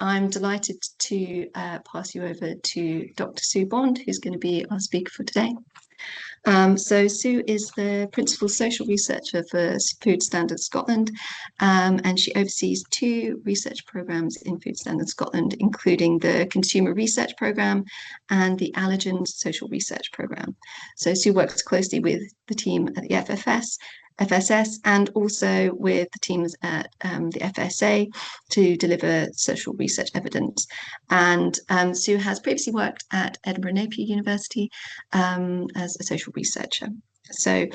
I'm delighted to pass you over to Dr. Sue Bond, who's going to be our speaker for today. So Sue is the Principal Social Researcher for Food Standards Scotland, and she oversees 2 research programmes in Food Standards Scotland, including the Consumer Research Programme and the Allergen Social Research Programme. So Sue works closely with the team at the FSS and also with the teams at the FSA to deliver social research evidence. And Sue has previously worked at Edinburgh Napier University as a social researcher. So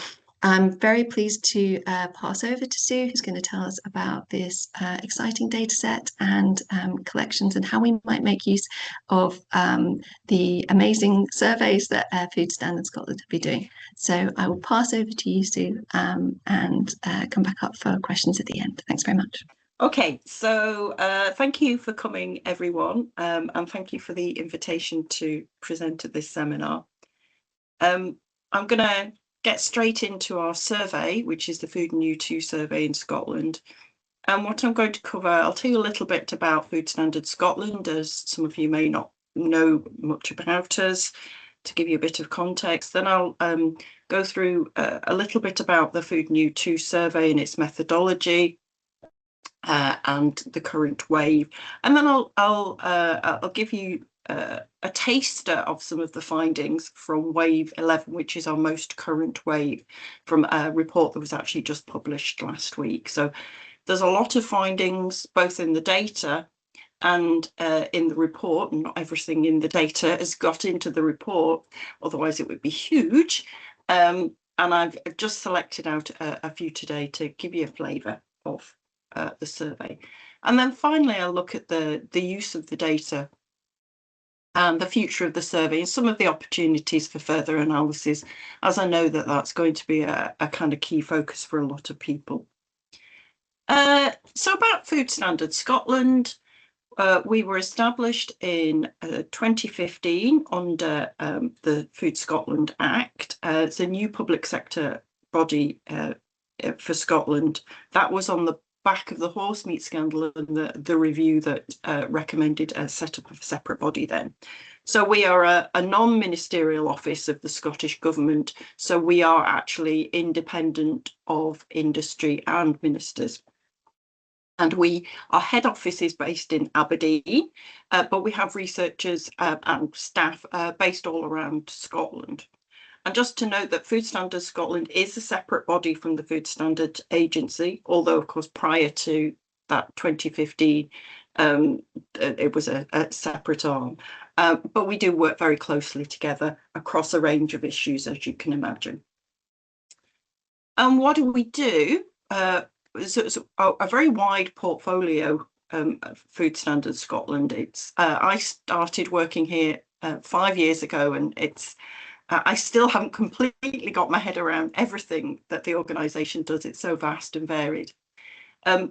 I'm very pleased to pass over to Sue, who's going to tell us about this exciting data set and collections and how we might make use of the amazing surveys that Food Standards Scotland have been doing. So I will pass over to you, Sue, and come back up for questions at the end. Thanks very much. Okay, so thank you for coming, everyone, and thank you for the invitation to present at this seminar. I'm going to get straight into our survey, which is the Food and U2 survey in Scotland. And what I'm going to cover, I'll tell you a little bit about Food Standards Scotland, as some of you may not know much about us, to give you a bit of context. Then I'll go through a little bit about the Food and U2 survey and its methodology and the current wave. And then I'll give you a taster of some of the findings from wave 11, which is our most current wave, from a report that was actually just published last week. So there's a lot of findings both in the data and in the report, and not everything in the data has got into the report, otherwise it would be huge. And I've just selected out a few today to give you a flavour of the survey. And then finally I'll look at the use of the data and the future of the survey and some of the opportunities for further analysis, as I know that that's going to be a kind of key focus for a lot of people. So about Food Standards Scotland, we were established in 2015 under the Food Scotland Act. It's a new public sector body for Scotland. That was on the back of the horse meat scandal and the review that recommended a set up of a separate body then. So we are a non-ministerial office of the Scottish Government, so we are actually independent of industry and ministers. And our head office is based in Aberdeen, but we have researchers and staff based all around Scotland. And just to note that Food Standards Scotland is a separate body from the Food Standards Agency, although of course prior to that 2015 it was a separate arm. But we do work very closely together across a range of issues, as you can imagine. And what do we do? It's a very wide portfolio of Food Standards Scotland. I started working here 5 years ago, and I still haven't completely got my head around everything that the organisation does. It's so vast and varied.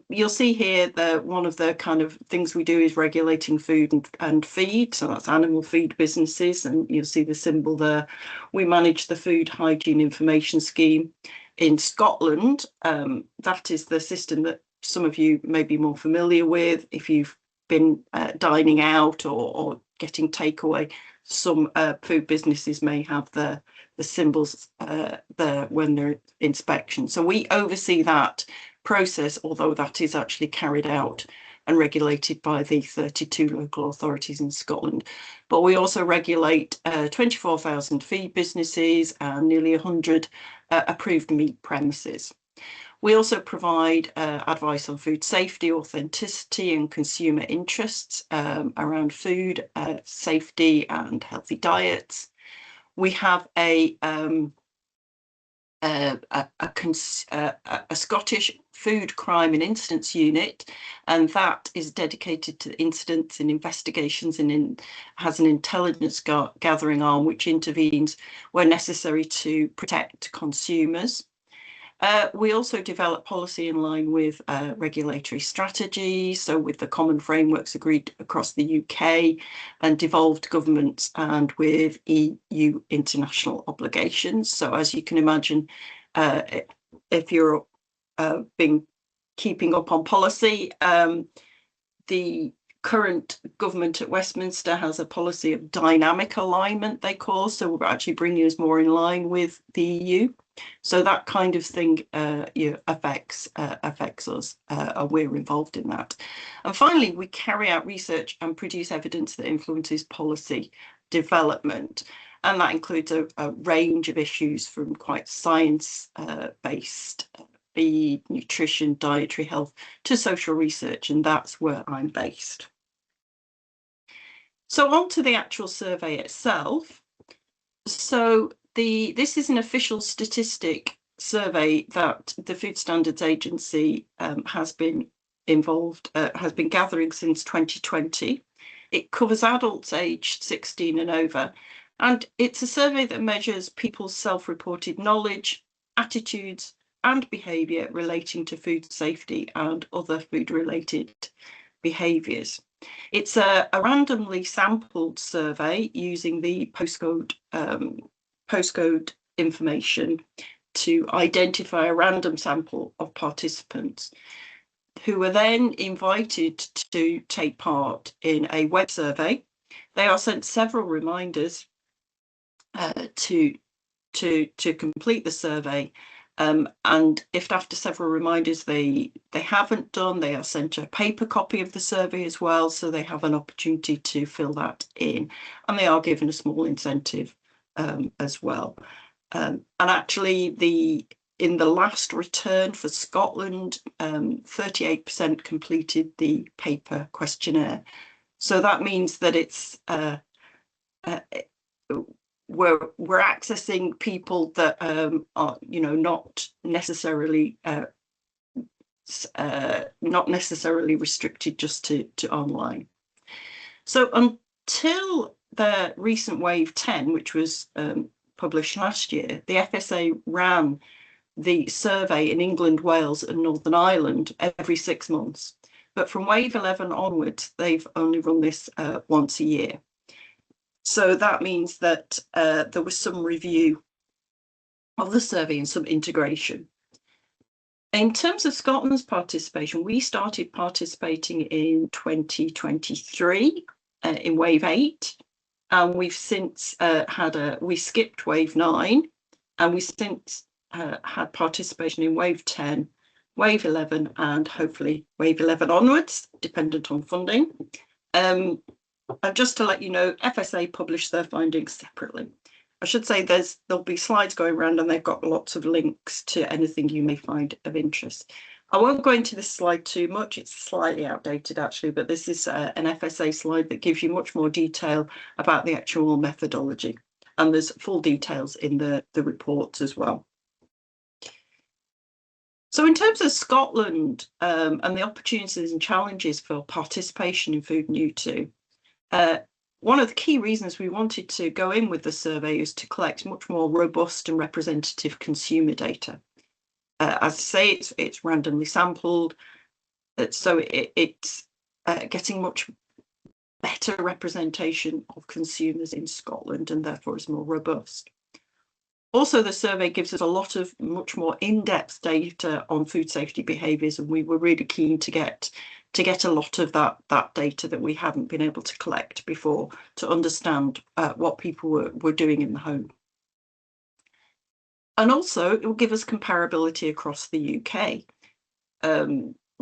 You'll see here that one of the kind of things we do is regulating food and feed. So that's animal feed businesses, and you'll see the symbol there. We manage the Food Hygiene Information Scheme in Scotland. That is the system that some of you may be more familiar with if you've been dining out or getting takeaway. Some food businesses may have the symbols there when they're inspection. So we oversee that process, although that is actually carried out and regulated by the 32 local authorities in Scotland. But we also regulate 24,000 feed businesses and nearly 100 approved meat premises. We also provide advice on food safety, authenticity and consumer interests around food safety and healthy diets. We have a Scottish Food Crime and Incidents Unit, and that is dedicated to incidents and investigations and has an intelligence gathering arm which intervenes where necessary to protect consumers. We also develop policy in line with regulatory strategy, so with the common frameworks agreed across the UK and devolved governments and with EU international obligations. So as you can imagine, if you're keeping up on policy, the current government at Westminster has a policy of dynamic alignment, they call, so we're actually bringing us more in line with the EU. So that kind of thing affects us, and we're involved in that. And finally, we carry out research and produce evidence that influences policy development. And that includes a range of issues from quite science-based feed, nutrition, dietary health, to social research, and that's where I'm based. So on to the actual survey itself. So this is an official statistic survey that the Food Standards Agency has been gathering since 2020. It covers adults aged 16 and over, and it's a survey that measures people's self-reported knowledge, attitudes, and behaviour relating to food safety and other food-related behaviours. It's a randomly sampled survey using the postcode information to identify a random sample of participants who are then invited to take part in a web survey. They are sent several reminders to complete the survey. And if after several reminders they haven't done, they are sent a paper copy of the survey as well, so they have an opportunity to fill that in, and they are given a small incentive as well. And actually, in the last return for Scotland, 38% completed the paper questionnaire. So that means that it's we're accessing people that are, not necessarily restricted just to online. So until the recent Wave 10, which was published last year, the FSA ran the survey in England, Wales and Northern Ireland every 6 months. But from Wave 11 onwards, they've only run this once a year. So that means that there was some review of the survey and some integration. In terms of Scotland's participation, we started participating in 2023 in Wave 8, and we've since we skipped Wave 9, and we since had participation in Wave 10, Wave 11, and hopefully Wave 11 onwards, dependent on funding. And just to let you know, FSA publish their findings separately. I should say there'll be slides going around, and they've got lots of links to anything you may find of interest. I won't go into this slide too much. It's slightly outdated actually, but this is an FSA slide that gives you much more detail about the actual methodology, and there's full details in the reports as well. So in terms of Scotland and the opportunities and challenges for participation in Food New To, one of the key reasons we wanted to go in with the survey is to collect much more robust and representative consumer data. As I say, it's randomly sampled, so it's getting much better representation of consumers in Scotland, and therefore is more robust. Also, the survey gives us a lot of much more in-depth data on food safety behaviours, and we were really keen to get a lot of that data that we hadn't been able to collect before, to understand what people were doing in the home. And also, it will give us comparability across the UK,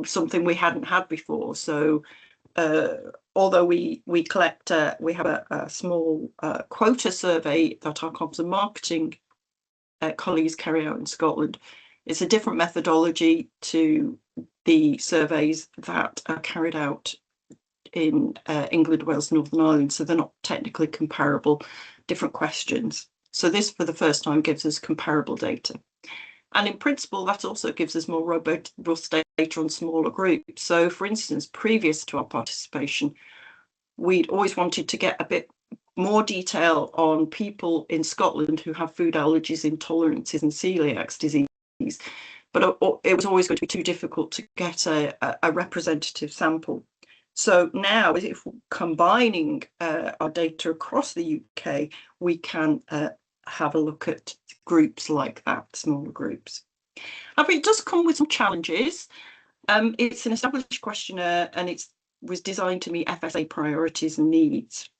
something we hadn't had before. So although we collect, we have a small quota survey that our comms and marketing colleagues carry out in Scotland. It's a different methodology to the surveys that are carried out in England, Wales, Northern Ireland, so they're not technically comparable, different questions. So this, for the first time, gives us comparable data. And in principle, that also gives us more robust data on smaller groups. So, for instance, previous to our participation, we'd always wanted to get a bit more detail on people in Scotland who have food allergies, intolerances and celiac disease, but it was always going to be too difficult to get a representative sample. So now, if we're combining our data across the UK, we can have a look at groups like that, smaller groups. However, it does come with some challenges. It's an established questionnaire, and it's was designed to meet FSA priorities and needs.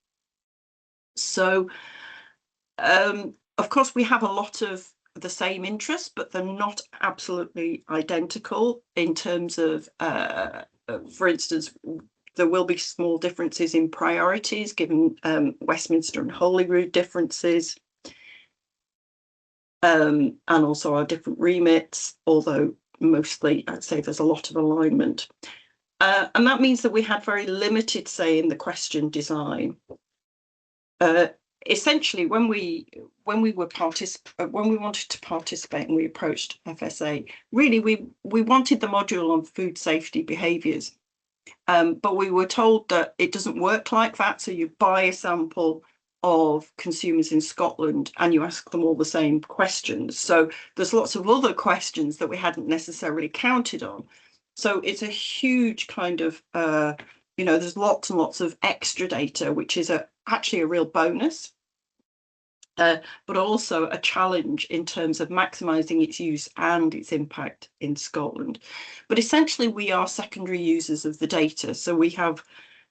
So, of course, we have a lot of the same interests, but they're not absolutely identical in terms of, for instance, there will be small differences in priorities given Westminster and Holyrood differences, and also our different remits, although mostly I'd say there's a lot of alignment. And that means that we had very limited say in the question design. Essentially, when we wanted to participate and we approached FSA, really we wanted the module on food safety behaviours, but we were told that it doesn't work like that. So you buy a sample of consumers in Scotland and you ask them all the same questions. So there's lots of other questions that we hadn't necessarily counted on. So it's a huge kind of, there's lots and lots of extra data, which is actually a real bonus, but also a challenge in terms of maximising its use and its impact in Scotland. But essentially, we are secondary users of the data. So we have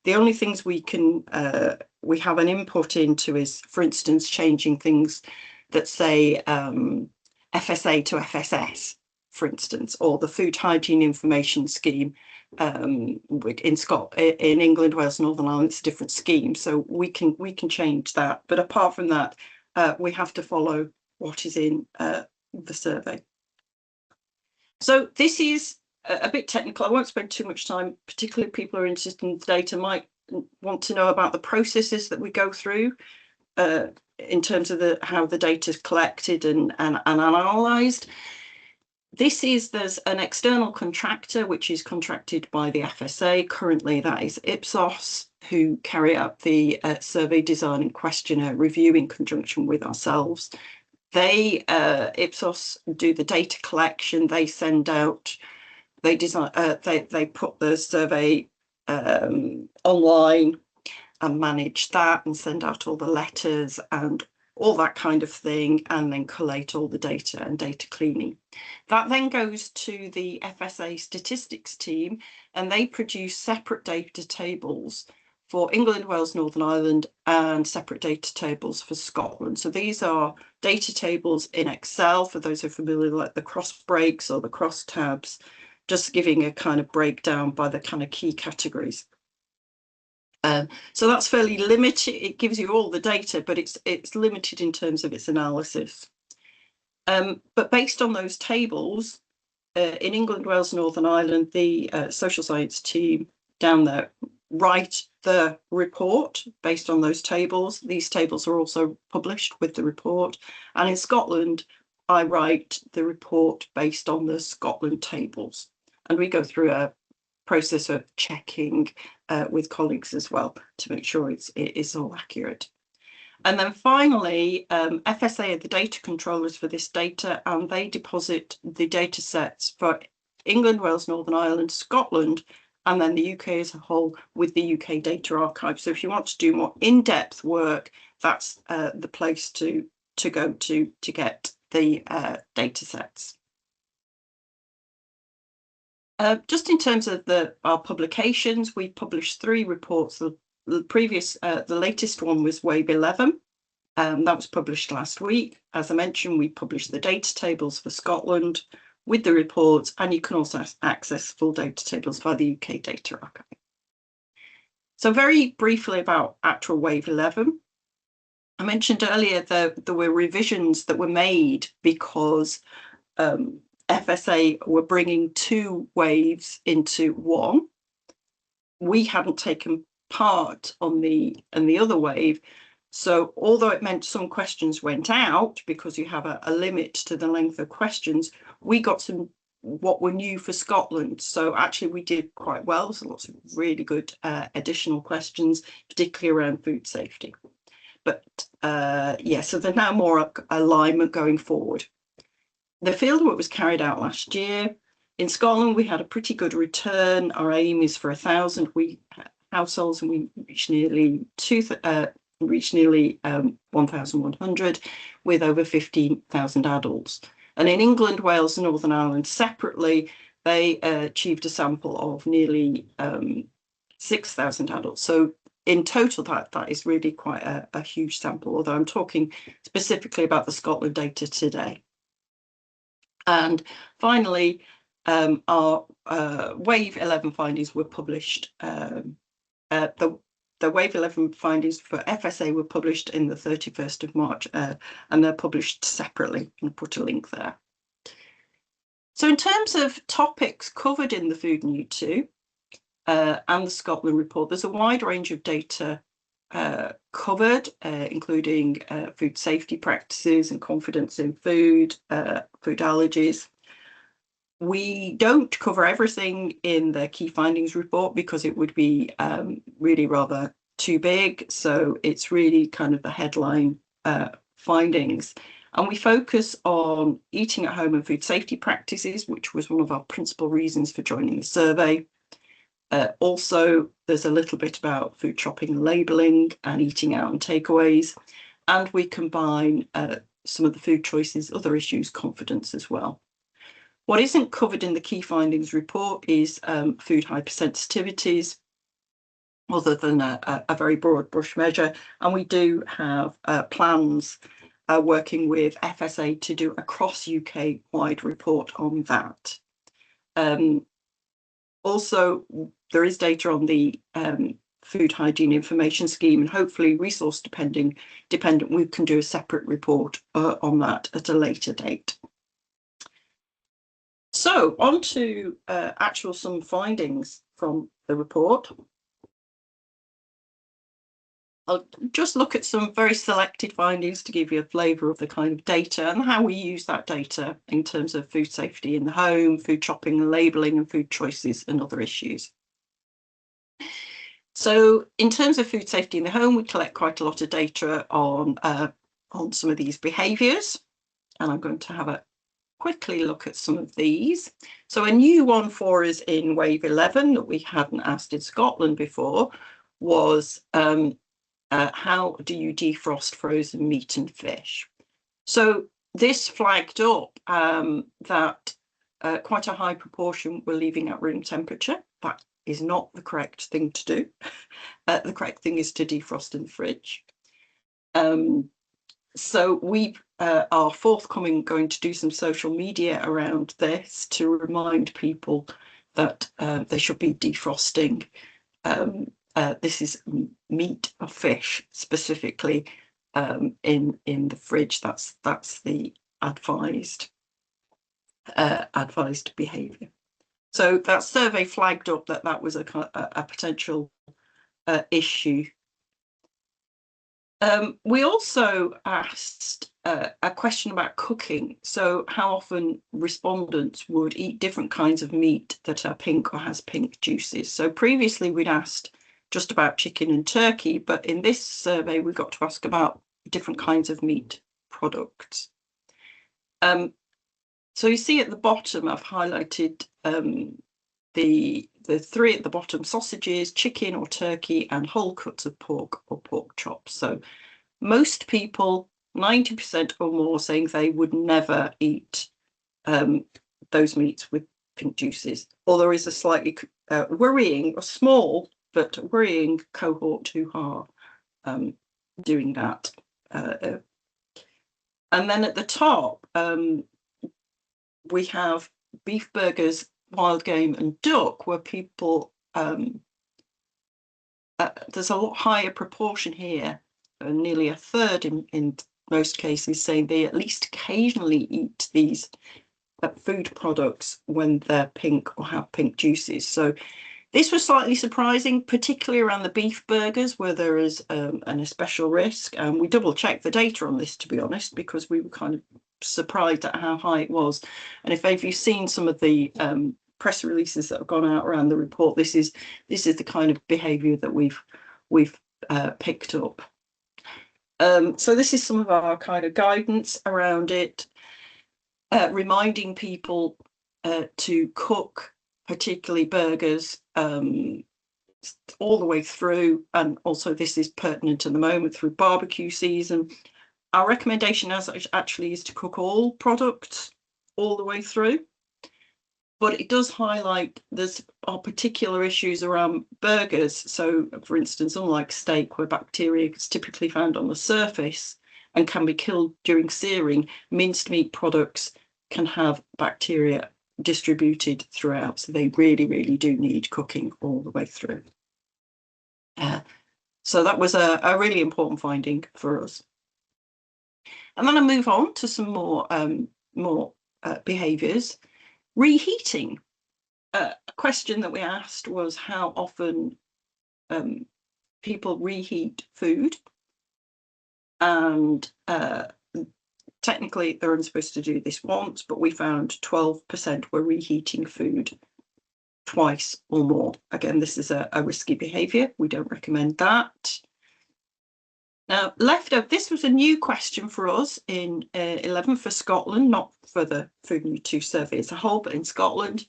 the only things we have an input into is, for instance, changing things that say FSA to FSS, for instance, or the Food Hygiene Information Scheme. In England, Wales, Northern Ireland, it's a different scheme, so we can change that. But apart from that, we have to follow what is in the survey. So this is a bit technical. I won't spend too much time, particularly if people are interested in the data might want to know about the processes that we go through in terms of how the data is collected and analysed. There's an external contractor which is contracted by the FSA. Currently, that is Ipsos, who carry out the survey design and questionnaire review in conjunction with ourselves. Ipsos do the data collection. They send out, they design, they put the survey online and manage that and send out all the letters and all that kind of thing, and then collate all the data and data cleaning. That then goes to the FSA statistics team, and they produce separate data tables for England, Wales, Northern Ireland, and separate data tables for Scotland. So these are data tables in Excel, for those who are familiar, like the cross breaks or the cross tabs, just giving a kind of breakdown by the kind of key categories. So that's fairly limited. It gives you all the data, but it's limited in terms of its analysis. But based on those tables, in England, Wales, Northern Ireland, the social science team down there write the report based on those tables. These tables are also published with the report. And in Scotland, I write the report based on the Scotland tables. And we go through a process of checking with colleagues as well to make sure it is all accurate. And then finally, FSA are the data controllers for this data, and they deposit the data sets for England, Wales, Northern Ireland, Scotland, and then the UK as a whole with the UK Data Archive. So if you want to do more in-depth work, that's the place to go to get the data sets. Just in terms of our publications, we published 3 reports. The latest one was Wave 11. That was published last week. As I mentioned, we published the data tables for Scotland with the reports, and you can also access full data tables via the UK Data Archive. So very briefly about actual Wave 11. I mentioned earlier that there were revisions that were made because FSA were bringing 2 waves into one. We hadn't taken part on the other wave. So although it meant some questions went out because you have a limit to the length of questions, we got some what were new for Scotland. So actually we did quite well. So lots of really good additional questions, particularly around food safety. But yeah, so there's now more alignment going forward. The fieldwork was carried out last year. In Scotland, we had a pretty good return. Our aim is for 1,000 households, and we reached nearly 1,100 with over 15,000 adults. And in England, Wales, and Northern Ireland separately, they achieved a sample of nearly 6,000 adults. So in total, that is really quite a huge sample, although I'm talking specifically about the Scotland data today. And finally, our Wave 11 findings were published. The Wave 11 findings for FSA were published in the 31st of March, and they're published separately. I'll put a link there. So in terms of topics covered in the Food and U2 and the Scotland report, there's a wide range of data covered, including food safety practices and confidence in food, food allergies. We don't cover everything in the key findings report because it would be really rather too big. So it's really kind of the headline findings. And we focus on eating at home and food safety practices, which was one of our principal reasons for joining the survey. Also, there's a little bit about food shopping and labelling and eating out and takeaways. And we combine some of the food choices, other issues, confidence as well. What isn't covered in the key findings report is food hypersensitivities, other than a very broad brush measure. And we do have plans working with FSA to do a cross UK wide report on that. Also, there is data on the food hygiene information scheme, and hopefully resource dependent we can do a separate report on that at a later date. So on to actual some findings from the report. I'll just look at some very selected findings to give you a flavour of the kind of data and how we use that data in terms of food safety in the home, food shopping and labelling, and food choices and other issues. So in terms of food safety in the home, we collect quite a lot of data on some of these behaviours, and I'm going to have a quickly look at some of these. So a new one for us in Wave 11 that we hadn't asked in Scotland before was how do you defrost frozen meat and fish? So this flagged up that quite a high proportion were leaving at room temperature. That is not the correct thing to do. The correct thing is to defrost in the fridge. So we are forthcoming going to do some social media around this to remind people that they should be defrosting. This is meat or fish specifically in the fridge. That's the advised behaviour. So that survey flagged up that was a potential issue. We also asked a question about cooking. So how often respondents would eat different kinds of meat that are pink or has pink juices. So previously we'd asked just about chicken and turkey, but in this survey we got to ask about different kinds of meat products. So you see at the bottom I've highlighted the three at the bottom: sausages, chicken or turkey, and whole cuts of pork or pork chops. So most people, 90% or more, saying they would never eat those meats with pink juices. Or there is a slightly worrying, a small but worrying cohort who are doing that. And then at the top, we have beef burgers, wild game and duck, where people, there's a lot higher proportion here, nearly a third in most cases, saying they at least occasionally eat these food products when they're pink or have pink juices. So this was slightly surprising, particularly around the beef burgers, where there is an especial risk. And we double checked the data on this, to be honest, because we were kind of surprised at how high it was. And if you've seen some of the press releases that have gone out around the report, this is the kind of behaviour that we've picked up. So this is some of our kind of guidance around it, reminding people to cook, particularly burgers, all the way through. And also this is pertinent at the moment through barbecue season. Our recommendation actually is to cook all products all the way through. but it does highlight are particular issues around burgers. So, for instance, unlike steak, where bacteria is typically found on the surface and can be killed during searing, minced meat products can have bacteria distributed throughout. So they really, really do need cooking all the way through. So that was a really important finding for us. And then I move on to some more behaviours. Reheating. A question that we asked was how often people reheat food, and technically they're only supposed to do this once, but we found 12% were reheating food twice or more. Again, this is a risky behaviour. We don't recommend that. Now, leftover, this was a new question for us in 11 for Scotland, not for the Food New 2 survey as a whole, but in Scotland.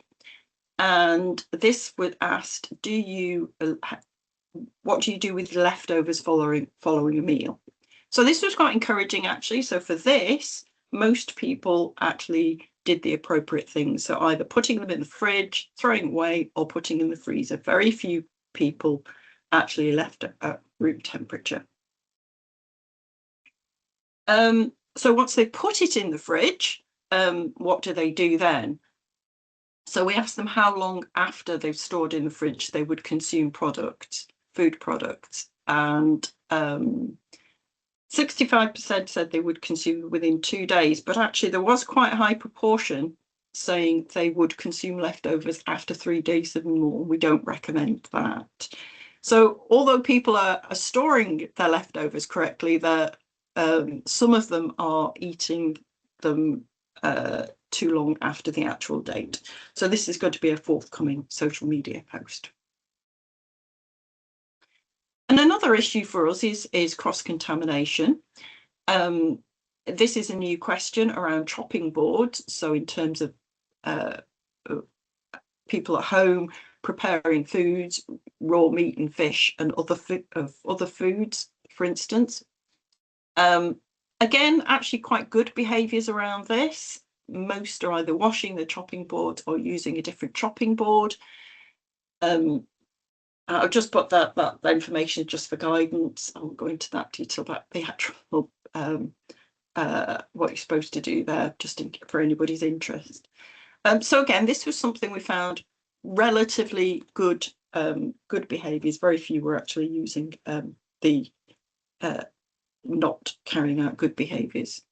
And this was asked, what do you do with leftovers following a meal? So this was quite encouraging, actually. So for this, most people actually did the appropriate things. So either putting them in the fridge, throwing away, or putting in the freezer. Very few people actually left at room temperature. So once they put it in the fridge, what do they do then? So we asked them how long after they've stored in the fridge they would consume food products, and 65% said they would consume within 2 days, but actually there was quite a high proportion saying they would consume leftovers after 3 days and more. We don't recommend that. So although people are storing their leftovers correctly, some of them are eating them too long after the actual date. So this is going to be a forthcoming social media post. And another issue for us is cross-contamination. This is a new question around chopping boards. So in terms of people at home preparing foods, raw meat and fish and other foods, for instance. Again, actually quite good behaviours around this. Most are either washing the chopping board or using a different chopping board. I'll just put that information just for guidance. I won't go into that detail about the actual what you're supposed to do there, just for anybody's interest. So again, this was something we found relatively good behaviours. Very few were actually using the not carrying out good behaviours.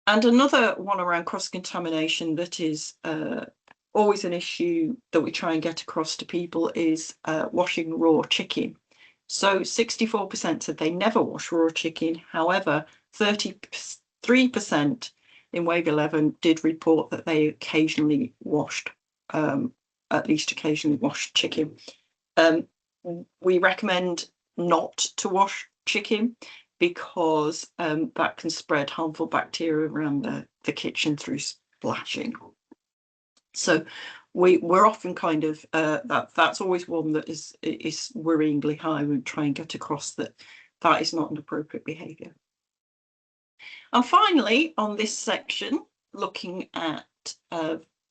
And another one around cross-contamination that is always an issue that we try and get across to people is washing raw chicken. So 64% said they never wash raw chicken. However, 33% in Wave 11 did report that they occasionally washed, at least occasionally washed chicken. We recommend not to wash chicken because that can spread harmful bacteria around the kitchen through splashing. So we're often kind of that's always one that is worryingly high. We try and get across that is not an appropriate behaviour. And finally, on this section, looking at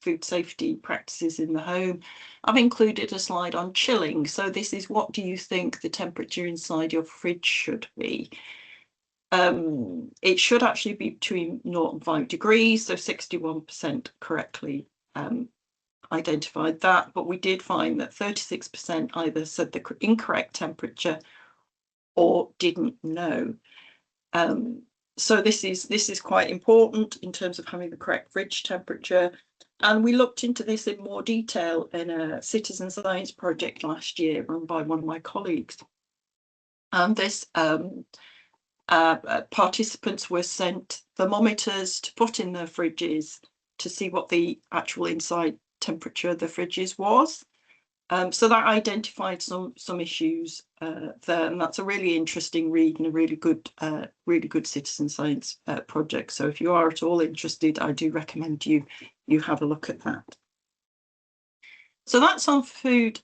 food safety practices in the home, I've included a slide on chilling. So this is, what do you think the temperature inside your fridge should be? It should actually be between 0 and 5 degrees, so 61% correctly identified that, but we did find that 36% either said the incorrect temperature or didn't know. So this is quite important in terms of having the correct fridge temperature. And we looked into this in more detail in a citizen science project last year run by one of my colleagues. And this participants were sent thermometers to put in their fridges to see what the actual inside temperature of the fridges was. So that identified some issues there, and that's a really interesting read and a really good citizen science project. So if you are at all interested, I do recommend you have a look at that. So that's on food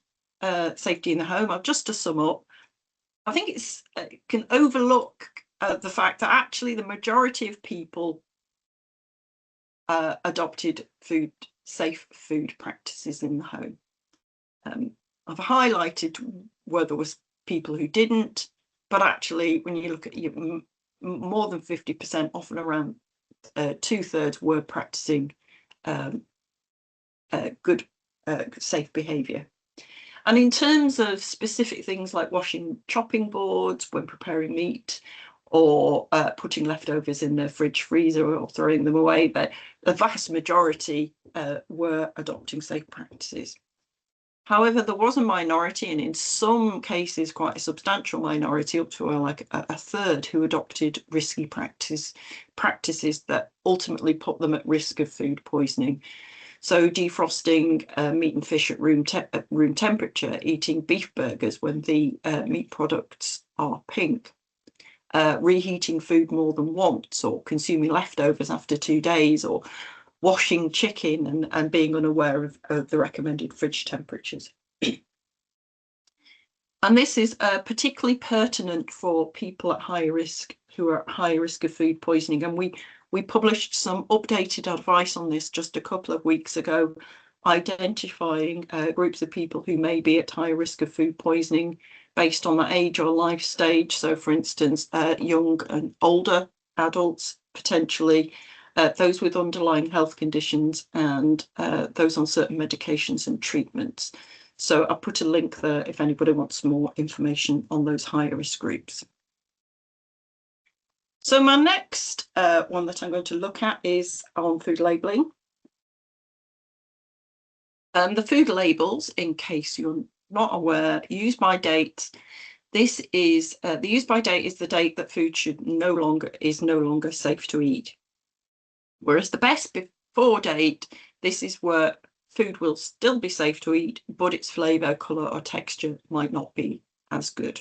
safety in the home. Just to sum up, I think it can overlook the fact that actually the majority of people adopted safe food practices in the home. I've highlighted where there was people who didn't, but actually when you look at more than 50%, often around 2/3 were practicing good safe behaviour. And in terms of specific things like washing chopping boards when preparing meat, or putting leftovers in the fridge freezer or throwing them away, but the vast majority were adopting safe practices. However, there was a minority, and in some cases quite a substantial minority, up to like a third, who adopted risky practices that ultimately put them at risk of food poisoning. So defrosting meat and fish at room temperature, eating beef burgers when the meat products are pink, reheating food more than once, or consuming leftovers after 2 days, or washing chicken and being unaware of the recommended fridge temperatures. And this is particularly pertinent for people at higher risk, who are at higher risk of food poisoning. And we published some updated advice on this just a couple of weeks ago, identifying groups of people who may be at higher risk of food poisoning based on the age or life stage. So for instance, young and older adults, potentially, those with underlying health conditions, and those on certain medications and treatments. So I'll put a link there if anybody wants more information on those higher risk groups. So my next one that I'm going to look at is on food labelling. The food labels, in case you're not aware, use by date. This is the use by date is the date that food is no longer safe to eat. Whereas the best before date, this is where food will still be safe to eat, but its flavour, colour or texture might not be as good.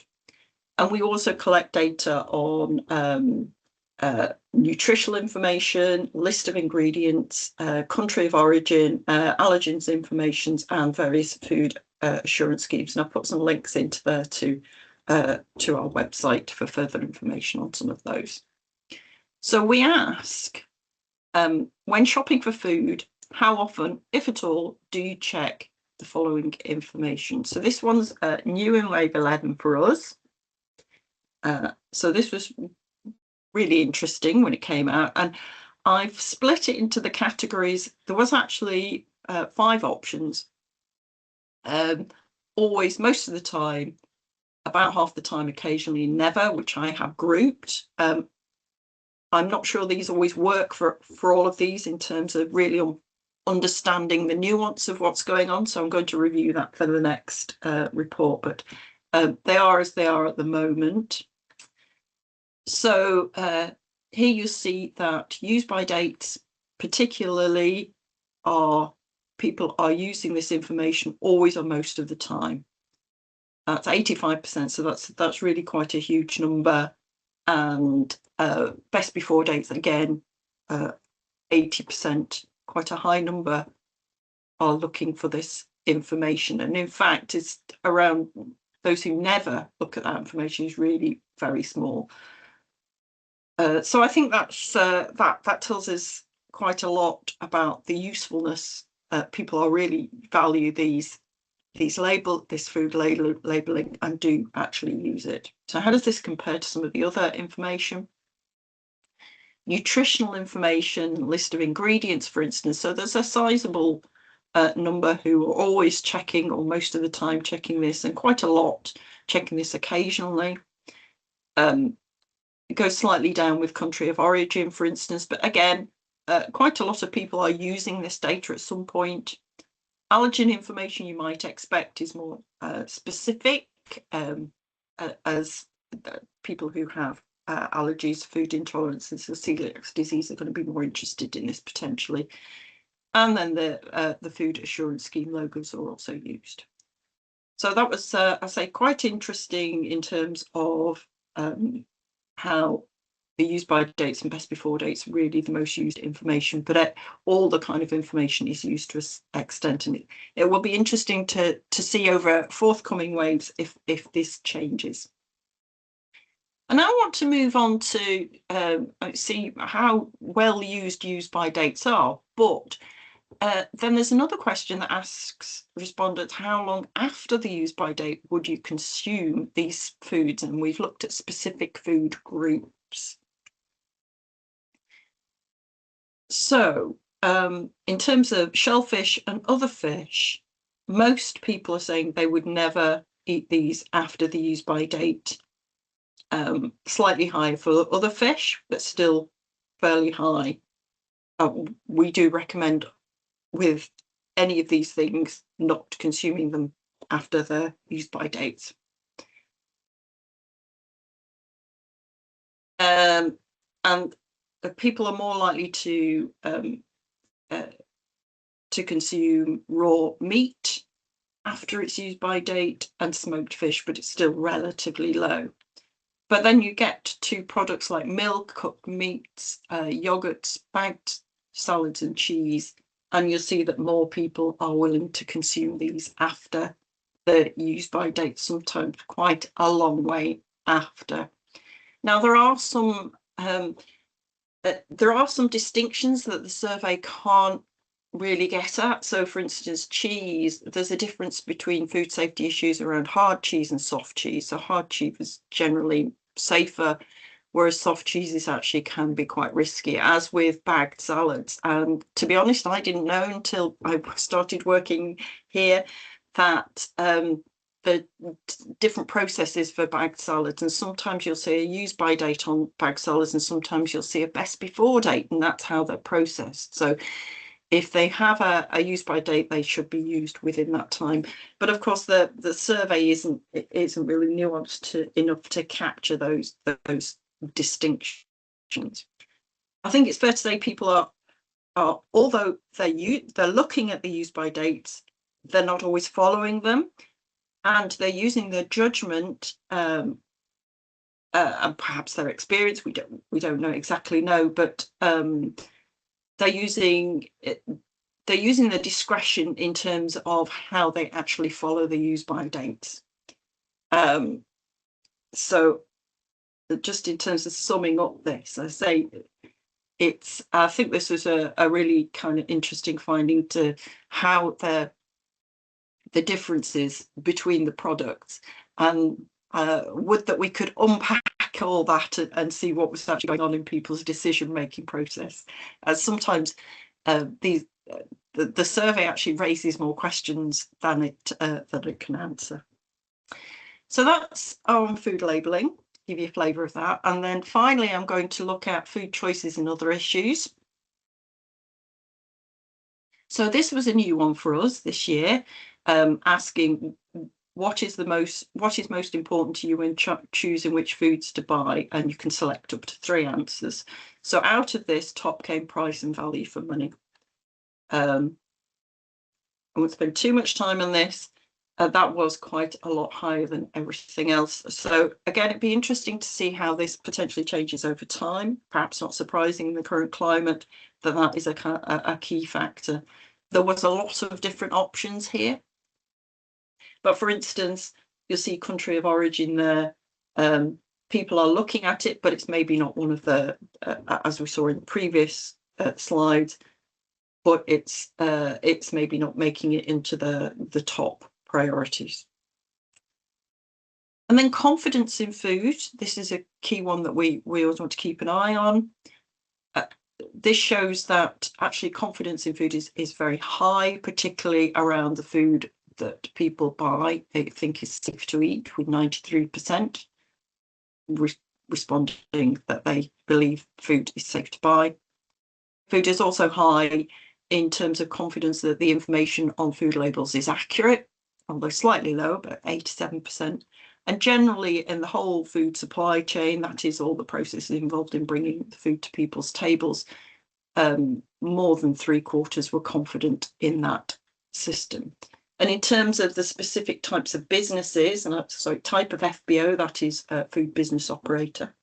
And we also collect data on nutritional information, list of ingredients, country of origin, allergens information, and various food assurance schemes. And I've put some links into there to our website for further information on some of those. So we ask, when shopping for food, how often, if at all, do you check the following information? So this one's new in Wave 11 for us. So this was really interesting when it came out, and I've split it into the categories. There was actually 5 options. Always, most of the time, about half the time, occasionally never, which I have grouped. I'm not sure these always work for all of these in terms of really understanding the nuance of what's going on. So I'm going to review that for the next report, but they are as they are at the moment. So here you see that use by dates, particularly, people are using this information always or most of the time. That's 85%, so that's really quite a huge number. And best before dates, again, 80%, quite a high number, are looking for this information. And in fact, it's around those who never look at that information is really very small. So I think that's that tells us quite a lot about the usefulness. People are really value this food labelling, and do actually use it. So how does this compare to some of the other information? Nutritional information, list of ingredients, for instance. So there's a sizable number who are always checking, or most of the time checking this, and quite a lot checking this occasionally. It goes slightly down with country of origin, for instance, but again, quite a lot of people are using this data at some point. Allergen information, you might expect, is more specific, as people who have allergies, food intolerances, or celiac disease are going to be more interested in this potentially. And then the food assurance scheme logos are also used. So that was, I say, quite interesting in terms of how the use by dates and best before dates are really the most used information, but all the kind of information is used to an extent, and it will be interesting to see over forthcoming waves if this changes. And I want to move on to see how well used by dates are, but then there's another question that asks respondents, how long after the use by date would you consume these foods? And we've looked at specific food groups. So in terms of shellfish and other fish, most people are saying they would never eat these after the use by date. Slightly higher for other fish, but still fairly high. We do recommend with any of these things not consuming them after the use by dates. And people are more likely to consume raw meat after its use by date and smoked fish, but it's still relatively low. But then you get to products like milk, cooked meats, yogurts, bagged salads and cheese, and you'll see that more people are willing to consume these after the use by date, sometimes quite a long way after. Now, there are some distinctions that the survey can't really get at. So, for instance, cheese, there's a difference between food safety issues around hard cheese and soft cheese. So hard cheese is generally safer, whereas soft cheeses actually can be quite risky, as with bagged salads. And to be honest, I didn't know until I started working here that the different processes for bagged salads, and sometimes you'll see a use by date on bagged salads and sometimes you'll see a best before date, and that's how they're processed. So if they have a use by date, they should be used within that time. But of course, the survey isn't really nuanced enough to capture those distinctions. I think it's fair to say people are although they're looking at the use by dates, they're not always following them, and they're using their judgment and perhaps their experience. We don't exactly know, but they're using the discretion in terms of how they actually follow the use by dates. So just in terms of summing up this, I say I think this was a really kind of interesting finding to how the differences between the products, and would that we could unpack all that and see what was actually going on in people's decision-making process. As sometimes the survey actually raises more questions than it can answer. So that's on food labelling, give you a flavour of that. And then finally, I'm going to look at food choices and other issues. So this was a new one for us this year, asking what is most important to you when choosing which foods to buy, and you can select up to 3 answers. So out of this, top came price and value for money. I won't spend too much time on this. That was quite a lot higher than everything else. So again, it'd be interesting to see how this potentially changes over time. Perhaps not surprising in the current climate that is a key factor. There was a lot of different options here. But for instance, you'll see country of origin there. People are looking at it, but it's maybe not one of the, as we saw in the previous slides, but it's maybe not making it into the top priorities. And then confidence in food. This is a key one that we always want to keep an eye on. This shows that actually confidence in food is very high, particularly around the food that people buy, they think is safe to eat, with 93% responding that they believe food is safe to buy. Food is also high in terms of confidence that the information on food labels is accurate, although slightly lower, but 87%. And generally in the whole food supply chain, that is all the processes involved in bringing the food to people's tables, more than 3/4 were confident in that system. And in terms of the specific types of businesses, and type of FBO, that is food business operator,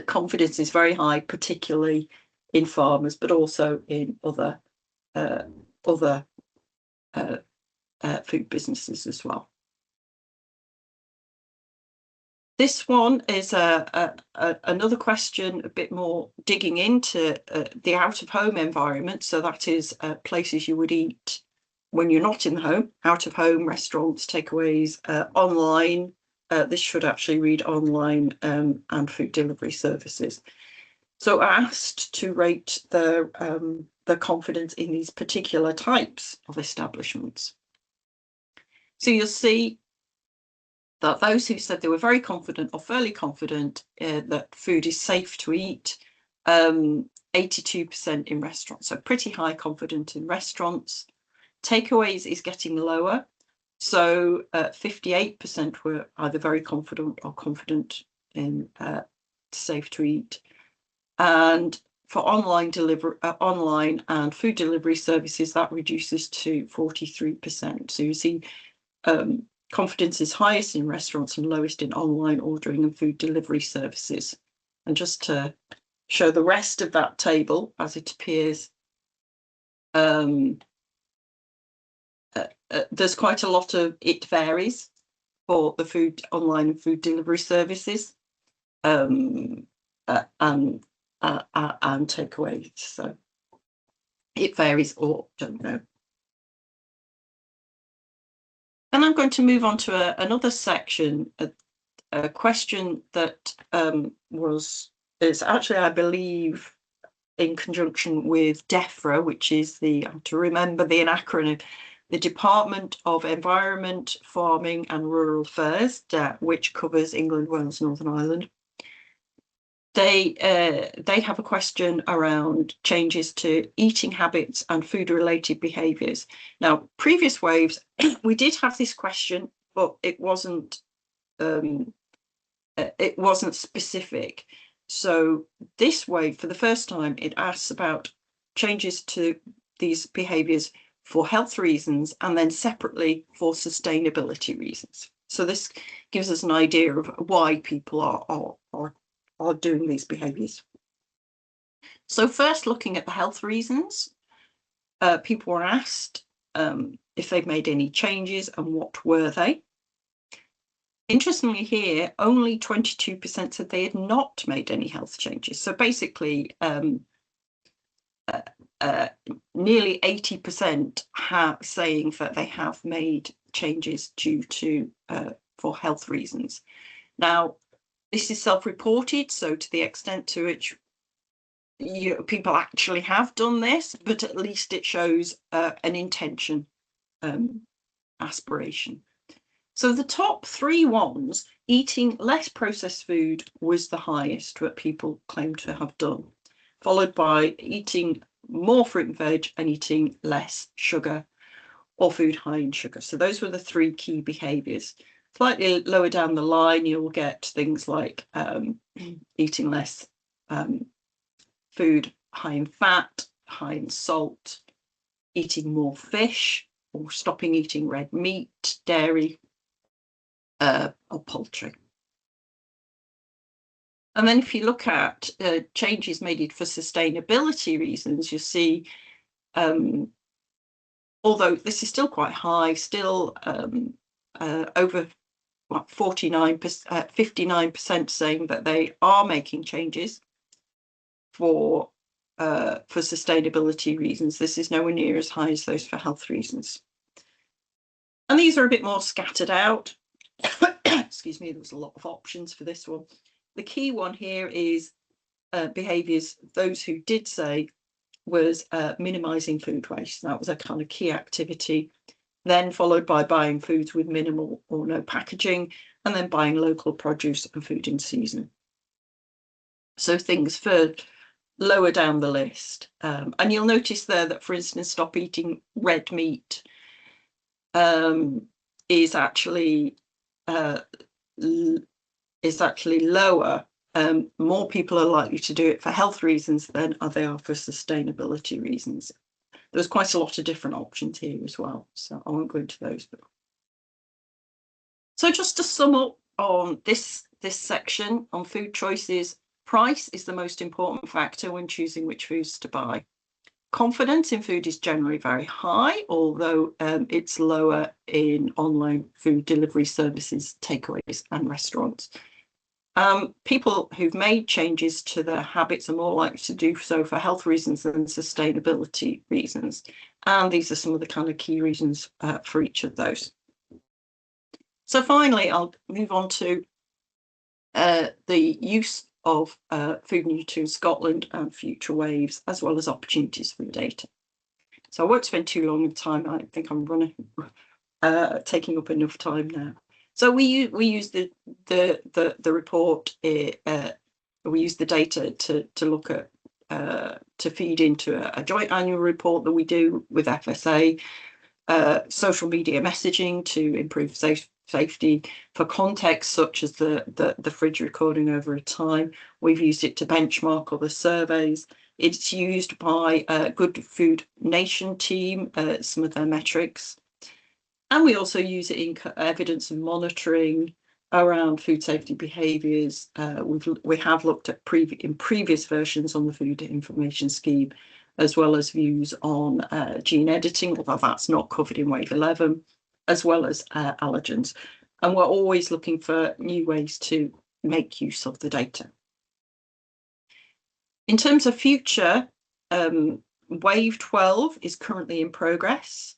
confidence is very high, particularly in farmers, but also in other food businesses as well. This one is another question, a bit more digging into the out-of-home environment. So that is places you would eat when you're not in the home, out-of-home, restaurants, takeaways, online. This should actually read online and food delivery services. So asked to rate their confidence in these particular types of establishments. So you'll see that those who said they were very confident or fairly confident that food is safe to eat, 82% in restaurants, so pretty high confidence in restaurants. Takeaways is getting lower, so 58% were either very confident or confident in safe to eat. And for online and food delivery services, that reduces to 43%. So you see confidence is highest in restaurants and lowest in online ordering and food delivery services. And just to show the rest of that table as it appears, there's quite a lot of it varies for the food online and food delivery services and takeaways. So it varies, or don't know. And I'm going to move on to another section, a question that is actually, I believe, in conjunction with DEFRA, which is to remember the acronym, the Department of Environment, Farming and Rural Affairs, which covers England, Wales, Northern Ireland. They have a question around changes to eating habits and food-related behaviours. Now, previous waves, we did have this question, but it wasn't specific. So this wave, for the first time, it asks about changes to these behaviours for health reasons and then separately for sustainability reasons. So this gives us an idea of why people are doing these behaviours. So first, looking at the health reasons, people were asked if they've made any changes and what were they. Interestingly here, only 22% said they had not made any health changes. So basically, nearly 80% saying that they have made changes due to for health reasons. Now, this is self-reported, so to the extent to which people actually have done this, but at least it shows an intention, aspiration. So the top three ones, eating less processed food was the highest that people claim to have done, followed by eating more fruit and veg and eating less sugar or food high in sugar. So those were the three key behaviours. Slightly lower down the line, you'll get things like eating less food high in fat, high in salt, eating more fish, or stopping eating red meat, dairy, or poultry. And then if you look at changes made for sustainability reasons, you see, although this is still quite high, still over 59% saying that they are making changes for sustainability reasons. This is nowhere near as high as those for health reasons. And these are a bit more scattered out. Excuse me, there was a lot of options for this one. The key one here is behaviours those who did say was minimising food waste. That was a kind of key activity. Then followed by buying foods with minimal or no packaging, and then buying local produce and food in season. So things for lower down the list. And you'll notice there that, for instance, stop eating red meat is actually lower. More people are likely to do it for health reasons than they are for sustainability reasons. There's quite a lot of different options here as well, so I won't go into those. So just to sum up on this section on food choices, price is the most important factor when choosing which foods to buy. Confidence in food is generally very high, although it's lower in online food delivery services, takeaways and restaurants. People who've made changes to their habits are more likely to do so for health reasons than sustainability reasons. And these are some of the kind of key reasons for each of those. So finally, I'll move on to the use of Food and Nutrition Scotland and future waves, as well as opportunities for the data. So I won't spend too long time. I think I'm running, taking up enough time now. So we use the report. We use the data to look at to feed into a joint annual report that we do with FSA. Social media messaging to improve safety for context such as the fridge recording over a time. We've used it to benchmark other surveys. It's used by Good Food Nation team, some of their metrics. And we also use it in evidence and monitoring around food safety behaviours. We have looked at in previous versions on the food information scheme, as well as views on gene editing, although that's not covered in Wave 11, as well as allergens. And we're always looking for new ways to make use of the data. In terms of future, Wave 12 is currently in progress.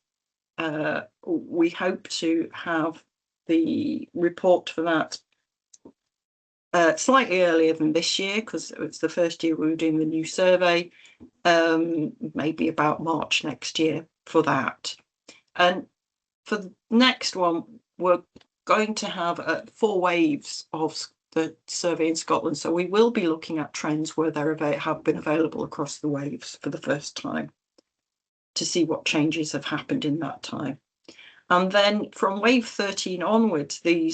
We hope to have the report for that slightly earlier than this year, because it's the first year we were doing the new survey, maybe about March next year for that. And for the next one, we're going to have 4 waves of the survey in Scotland. So we will be looking at trends where they have been available across the waves for the first time to see what changes have happened in that time. And then from Wave 13 onwards, the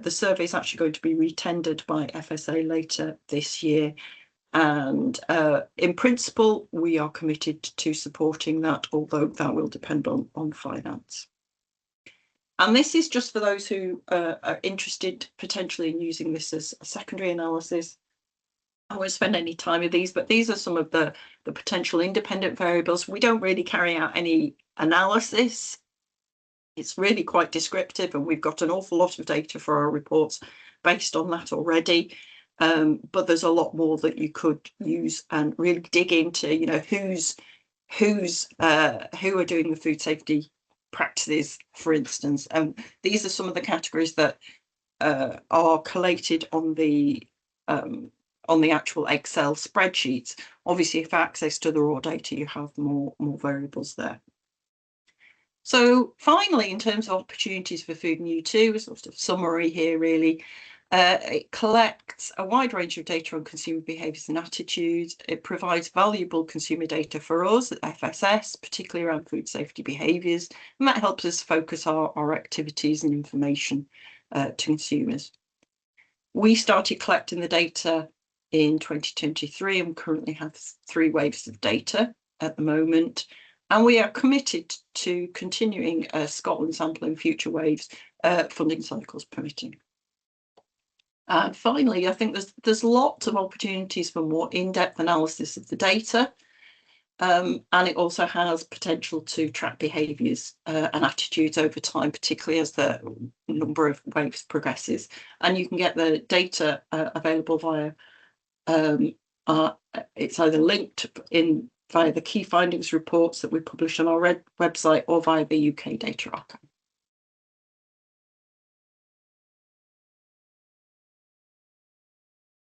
survey is actually going to be retendered by FSA later this year. And in principle, we are committed to supporting that, although that will depend on finance. And this is just for those who are interested potentially in using this as a secondary analysis. I won't spend any time with these, but these are some of the potential independent variables. We don't really carry out any analysis. It's really quite descriptive, and we've got an awful lot of data for our reports based on that already. But there's a lot more that you could use and really dig into, you know, who are doing the food safety practices, for instance. And these are some of the categories that are collated on the actual Excel spreadsheets. Obviously, if access to the raw data, you have more variables there. So finally, in terms of opportunities for Food and U2, a sort of summary here really. It collects a wide range of data on consumer behaviours and attitudes. It provides valuable consumer data for us at FSS, particularly around food safety behaviours, and that helps us focus our activities and information to consumers. We started collecting the data in 2023 and currently have 3 waves of data at the moment. And we are committed to continuing Scotland sampling future waves, funding cycles permitting. And finally, I think there's lots of opportunities for more in-depth analysis of the data. And it also has potential to track behaviours and attitudes over time, particularly as the number of waves progresses. And you can get the data available via, it's either linked in via the key findings reports that we publish on our website or via the UK Data Archive.